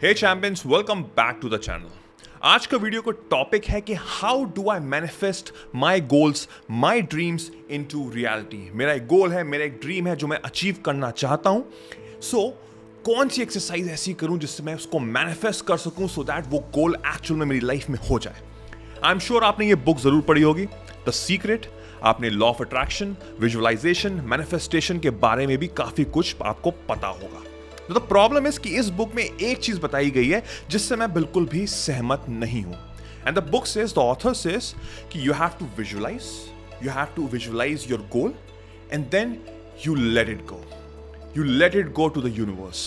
Hey champions, welcome back to the channel. आज का video का टॉपिक है कि how do I manifest my goals, my dreams into reality. मेरा एक गोल है, मेरा एक ड्रीम है जो मैं अचीव करना चाहता हूं। सो कौन सी एक्सरसाइज ऐसी करूं जिससे मैं उसको मैनिफेस्ट कर सकूं सो दैट वो गोल एक्चुअल में मेरी लाइफ में हो जाए। आई एम श्योर आपने ये बुक जरूर पढ़ी होगी, द सीक्रेट। आपने law of attraction, visualisation, manifestation के बारे में भी काफी कुछ आपको पता होगा। तो द प्रॉब्लम इज कि इस बुक में एक चीज बताई गई है जिससे मैं बिल्कुल भी सहमत नहीं हूं। And the book says, the author says कि you have to visualize your goal and then you let it go. You let it go to the universe,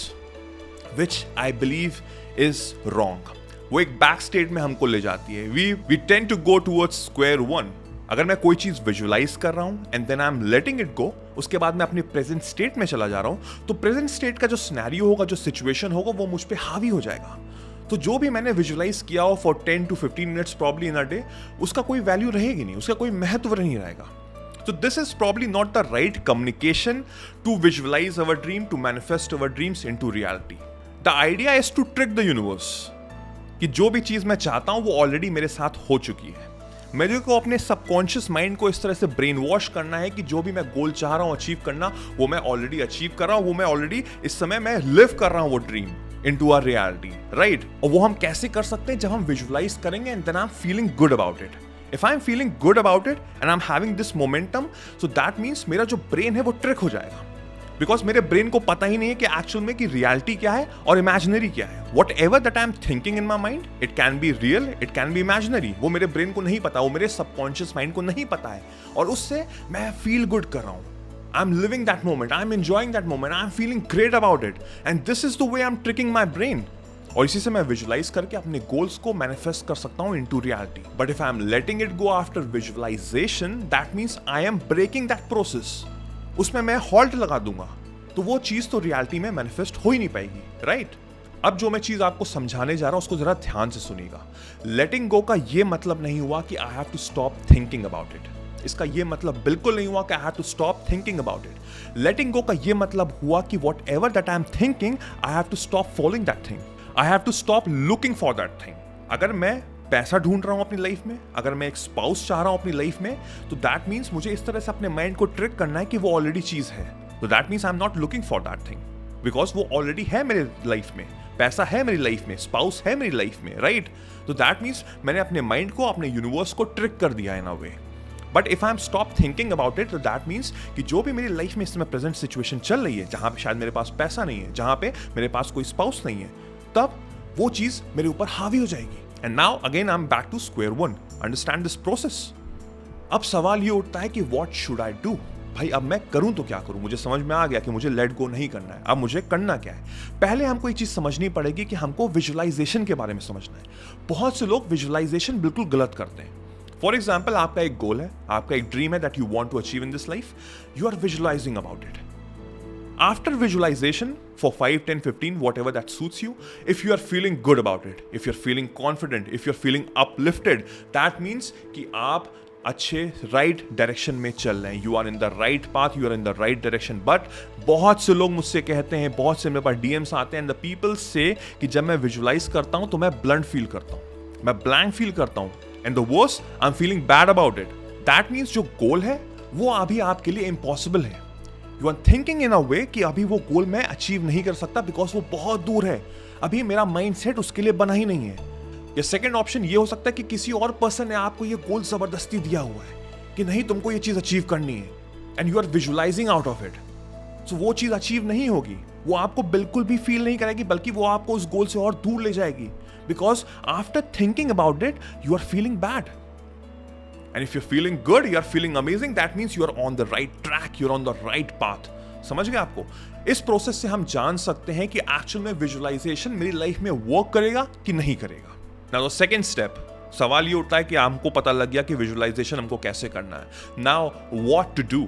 which I believe is wrong. वो एक back state में हमको ले जाती है। We tend to go towards square one. अगर मैं कोई चीज विजुअलाइज कर रहा हूं and then I am letting it go, उसके बाद मैं अपने प्रेजेंट स्टेट में चला जा रहा हूं, तो प्रेजेंट स्टेट का जो सिनेरियो होगा, जो सिचुएशन होगा, वो मुझ पे हावी हो जाएगा। तो जो भी मैंने विजुअलाइज किया हो for 10 to 15 minutes probably in a day, उसका कोई वैल्यू रहेगी नहीं, उसका कोई महत्व नहीं रहेगा। So this is probably not the right communication to visualize our dream, to manifest our dreams into reality. The idea is to trick the universe कि जो भी चीज मैं चाहता हूं वो ऑलरेडी मेरे साथ हो चुकी है। मेरे को अपने सबकॉन्शियस माइंड को इस तरह से ब्रेन वॉश करना है कि जो भी मैं गोल चाह रहा हूं अचीव करना, वो मैं ऑलरेडी अचीव कर रहा हूं, वो मैं ऑलरेडी इस समय मैं लिव कर रहा हूं वो dream into our reality, right? और वो हम कैसे कर सकते हैं? जब हम विजुअलाइज करेंगे and then I am feeling good about it. If I'm feeling good about it and I'm having this momentum, so that means मेरा जो ब्रेन है वो ट्रिक हो जाएगा, बिकॉज मेरे ब्रेन को पता ही नहीं है कि एक्चुअल में कि रियलिटी क्या है और इमेजिनरी क्या है। What ever that I am thinking in my mind, it can be real, it can be imaginary. वो मेरे ब्रेन को नहीं पता, वो मेरे सबकॉन्शियस माइंड को नहीं पता है, और उससे मैं फील गुड कर रहा हूँ। I am living that moment, I am enjoying that moment, I am feeling great about it, and this is the way I am tricking my brain. और इसी से मैं विजुअलाइज करके अपने गोल्स को मैनिफेस्ट कर सकता हूं into reality. But if I am letting it go after visualisation, that means I am breaking that process. उसमें मैं हॉल्ट लगा दूंगा, तो वो चीज तो रियलिटी में मैनिफेस्ट हो ही नहीं पाएगी, राइट? अब जो मैं चीज आपको समझाने जा रहा हूं उसको जरा ध्यान से सुनिएगा। लेटिंग गो का ये मतलब नहीं हुआ कि I have to stop thinking about it. इसका ये मतलब बिल्कुल नहीं हुआ कि I have to stop thinking about it. Letting go का ये मतलब हुआ कि whatever that I am thinking, I have to stop following that thing. I have to stop looking for that thing. अगर मैं पैसा ढूंढ रहा हूं अपनी लाइफ में, अगर मैं एक स्पाउस चाह रहा हूं अपनी लाइफ में, तो दैट मीन्स मुझे इस तरह से अपने माइंड को ट्रिक करना है कि वो ऑलरेडी चीज है। तो that means I am not looking for that thing, because वो ऑलरेडी है मेरे लाइफ में। पैसा है मेरी लाइफ में, स्पाउस है मेरी लाइफ में, राइट? तो दैट मीन्स मैंने अपने माइंड को, अपने यूनिवर्स को ट्रिक कर दिया in a way. But if I am stop thinking about it, तो दैट मीन्स कि जो भी मेरी लाइफ में इस समय प्रेजेंट सिचुएशन चल रही है, जहां पे शायद मेरे पास पैसा नहीं है, जहां पे मेरे पास कोई स्पाउस नहीं है, तब वो चीज मेरे ऊपर हावी हो जाएगी। And now again I am back to square one. Understand this process. अब सवाल ये उठता है कि व्हाट शुड आई डू? भाई अब मैं करूं तो क्या करूं? मुझे समझ में आ गया कि मुझे लेट गो नहीं करना है। अब मुझे करना क्या है? पहले हमको एक चीज समझनी पड़ेगी कि हमको विजुअलाइजेशन के बारे में समझना है। बहुत से लोग विजुअलाइजेशन बिल्कुल गलत करते हैं। फॉर एग्जाम्पल, आपका एक गोल है, आपका एक ड्रीम है that you want to achieve in this life, you are visualising about it. After visualization for 5, 10, 15, whatever that suits you, if you are feeling good about it, if you're feeling confident, if you're feeling uplifted, that means कि आप अच्छे right direction में चल रहे हैं। You are in the right path, you are in the right direction. But बहुत से लोग मुझसे कहते हैं, बहुत से मेरे पास डीएम्स आते हैं, एंड द पीपल से कि जब मैं विजुअलाइज करता हूं तो मैं ब्लंट फील करता हूं, मैं ब्लैंक फील करता हूं, and the worst I am feeling bad about it. That means जो गोल है वो अभी आपके लिए इम्पॉसिबल है। You are thinking in a वे कि अभी वो गोल मैं अचीव नहीं कर सकता बिकॉज वो बहुत दूर है, अभी मेरा माइंड सेट उसके लिए बना ही नहीं है। या सेकंड ऑप्शन ये हो सकता है कि किसी और पर्सन ने आपको ये गोल जबरदस्ती दिया हुआ है कि नहीं, तुमको ये चीज अचीव करनी है, and you are visualizing out of it. So वो चीज अचीव नहीं होगी, वो आपको बिल्कुल भी फील नहीं कराएगी, बल्कि वो आपको उस गोल से और दूर ले जाएगी, because after thinking about it you are feeling bad. And if you're feeling good, you're feeling amazing, that means you're on the right track, you're on the right path. समझ गए आपको? इस प्रोसेस से हम जान सकते हैं कि एक्चुअल में विजुअलाइजेशन मेरी लाइफ में वर्क करेगा कि नहीं करेगा। नाउ द सेकंड स्टेप, सवाल ये उठता है कि हमको पता लग गया कि विजुअलाइजेशन हमको कैसे करना है। Now what to do?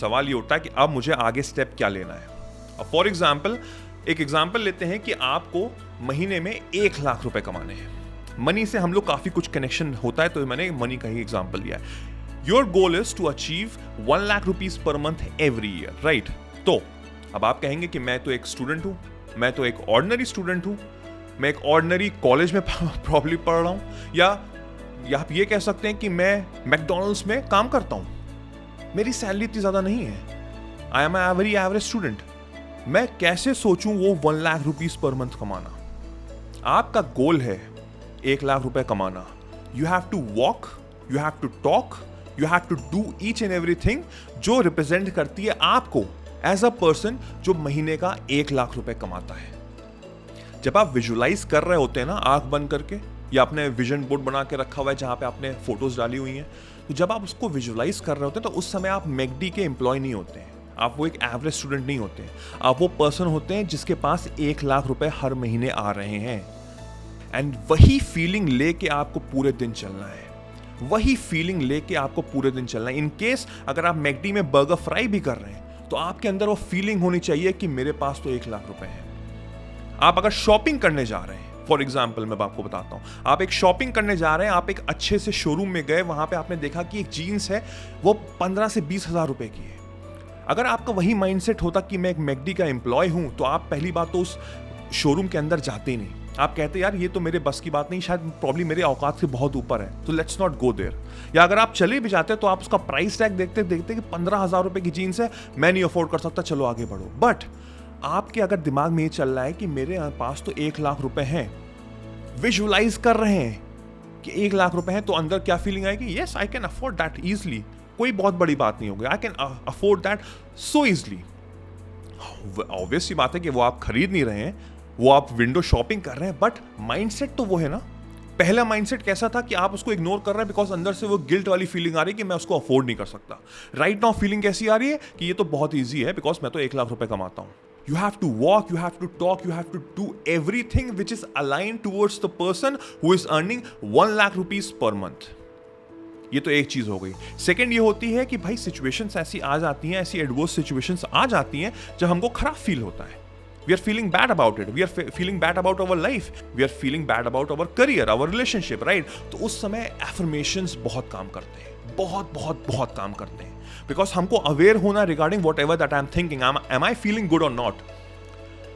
सवाल ये उठता है कि अब मुझे आगे स्टेप क्या लेना है। अब फॉर एग्जाम्पल, एक एग्जाम्पल लेते हैं कि आपको महीने में 1 लाख रुपए कमाने हैं। मनी से हम लोग काफी कुछ कनेक्शन होता है, तो मैंने मनी का ही एग्जांपल लिया है। Your goal is to achieve 1 lakh rupees per month every year, right? तो अब आप कहेंगे कि मैं तो एक स्टूडेंट हूं, मैं तो एक ऑर्डिनरी स्टूडेंट हूं, मैं एक ऑर्डिनरी कॉलेज में प्रॉब्ली पढ़ रहा हूँ, या आप ये कह सकते हैं कि मैं मैकडोनल्ड्स में काम करता हूँ। मेरी सैलरी इतनी ज़्यादा नहीं है। I am a very average student. मैं कैसे सोचूं वो 1 लाख रुपीस पर मंथ कमाना? आपका गोल है 1 लाख रुपए कमाना। You have to walk, you have to talk, you have to do each and everything जो रिप्रेजेंट करती है आपको एज अ पर्सन जो महीने का 1 लाख रुपए कमाता है। जब आप विजुलाइज कर रहे होते हैं ना आंख बंद करके, या आपने विजन बोर्ड बना के रखा हुआ है जहां पे आपने फोटोज डाली हुई हैं, तो जब आप उसको विजुलाइज कर रहे होते हैं तो उस समय आप मैकडी के एम्प्लॉय नहीं होते हैं, आप वो एक एवरेज स्टूडेंट नहीं होते हैं, आप वो पर्सन होते हैं जिसके पास 1 लाख रुपए हर महीने आ रहे हैं। एंड वही फीलिंग लेके आपको पूरे दिन चलना है, वही फीलिंग लेके आपको पूरे दिन चलना है। इन केस अगर आप मैकडी में बर्गर फ्राई भी कर रहे हैं तो आपके अंदर वो फीलिंग होनी चाहिए कि मेरे पास तो 1 लाख रुपए है। आप अगर शॉपिंग करने जा रहे हैं, फॉर एग्जाम्पल मैं आपको बताता हूं, आप एक शॉपिंग करने जा रहे हैं, आप एक अच्छे से शोरूम में गए, वहां पे आपने देखा कि एक जीन्स है वो 15 से 20 हजार रुपए की है। अगर आपका वही माइंडसेट होता कि मैं एक मैकडी का एम्प्लॉय हूं, तो आप पहली बात तो उस शोरूम के अंदर जाते ही नहीं। आप कहते यार ये तो मेरे बस की बात नहीं, शायद प्रॉब्लम मेरे औकात से बहुत ऊपर है, तो लेट्स नॉट गो देयर। या अगर आप चले भी जाते तो आप उसका प्राइस टैग देखते देखते कि 15,000 रुपए की जीन्स है, मैं नहीं अफोर्ड कर सकता, चलो आगे बढ़ो। बट आपके अगर दिमाग में ये चल रहा है कि मेरे पास तो 1 लाख रुपए हैं, विजुअलाइज कर रहे हैं कि 1 लाख रुपए हैं, तो अंदर क्या फीलिंग आएगी? Yes, I can afford that easily. कोई बहुत बड़ी बात नहीं होगी, I can afford that so easily. Obvious सी बात है कि वो आप खरीद नहीं रहे हैं, वो आप विंडो शॉपिंग कर रहे हैं, बट माइंडसेट तो वो है ना। पहला माइंडसेट कैसा था कि आप उसको इग्नोर कर रहे हैं बिकॉज अंदर से वो गिल्ट वाली फीलिंग आ रही है कि मैं उसको अफोर्ड नहीं कर सकता। राइट नाउ फीलिंग कैसी आ रही है कि ये तो बहुत ईजी है बिकॉज मैं तो 1 लाख रुपए कमाता हूं। You have to walk, you have to talk, you have to do everything which is aligned towards the person who is earning 1 lakh rupees per month. ये तो एक चीज हो गई। सेकंड ये होती है कि भाई सिचुएशंस ऐसी आ जाती हैं, ऐसी एडवर्स सिचुएशंस आ जाती हैं जब हमको खराब फील होता है। We are feeling bad about it. We are feeling bad about our life. We are feeling bad about our career, our relationship, right? तो उस समय affirmations बहुत काम करते हैं, बहुत काम करते हैं। बिकॉज हमको अवेयर होना regarding whatever that I am thinking, am I feeling good और नॉट।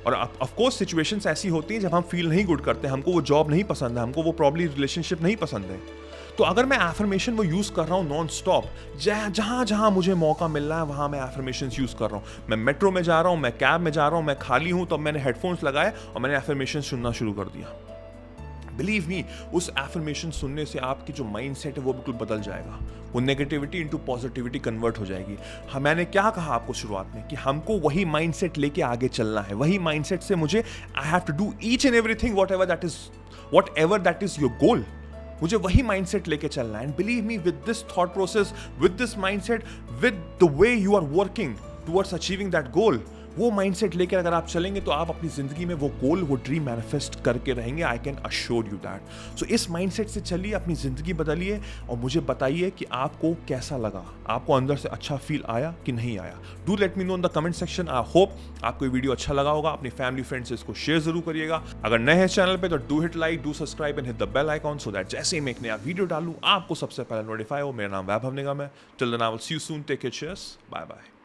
और ऑफकोर्स सिचुएशंस ऐसी होती हैं जब हम फील नहीं गुड करते, हमको वो जॉब नहीं पसंद है, हमको वो प्रॉब्ली रिलेशनशिप नहीं पसंद है, तो अगर मैं एफर्मेशन वो यूज कर रहा हूँ नॉन स्टॉप, जहां मुझे मौका मिल रहा है वहां मैं एफर्मेशन यूज कर रहा हूँ। मैं मेट्रो में जा रहा हूँ, मैं कैब में जा रहा हूँ, मैं खाली हूँ, तो मैंने हेडफोन्स लगाए और मैंने एफर्मेशन सुनना शुरू कर दिया। बिलीव मी, उस एफर्मेशन सुनने से आपकी जो माइंडसेट है वो बिल्कुल बदल जाएगा, वो नेगेटिविटी इनटू पॉजिटिविटी कन्वर्ट हो जाएगी। मैंने क्या कहा आपको शुरुआत में कि हमको वही माइंडसेट लेके आगे चलना है, वही माइंडसेट से मुझे I have to do each and everything whatever that is your goal, मुझे वही माइंडसेट लेके चलना है। And believe me, with this thought process, with this mindset, with the way you are working towards achieving that goal, वो mindset लेकर अगर आप चलेंगे तो आप अपनी जिंदगी में वो गोल, वो ड्रीम मैनिफेस्ट करके रहेंगे। I can assure you that. So इस माइंडसेट से चलिए, अपनी जिंदगी बदलिए और मुझे बताइए कि आपको कैसा लगा, आपको अंदर से अच्छा फील आया कि नहीं आया। Do let me know in the comment section. I hope आपको ये वीडियो अच्छा लगा होगा। अपनी फैमिली फ्रेंड्स से इसको शेयर जरूर करिएगा। अगर नए हैं चैनल पे तो do hit like, do subscribe and hit the bell icon so that जैसे ही मैं एक नया वीडियो डालूं आपको सबसे पहले नोटिफाई हो। मेरा नाम वैभव निगम है। Till then I will see you soon, take care, cheers, bye bye.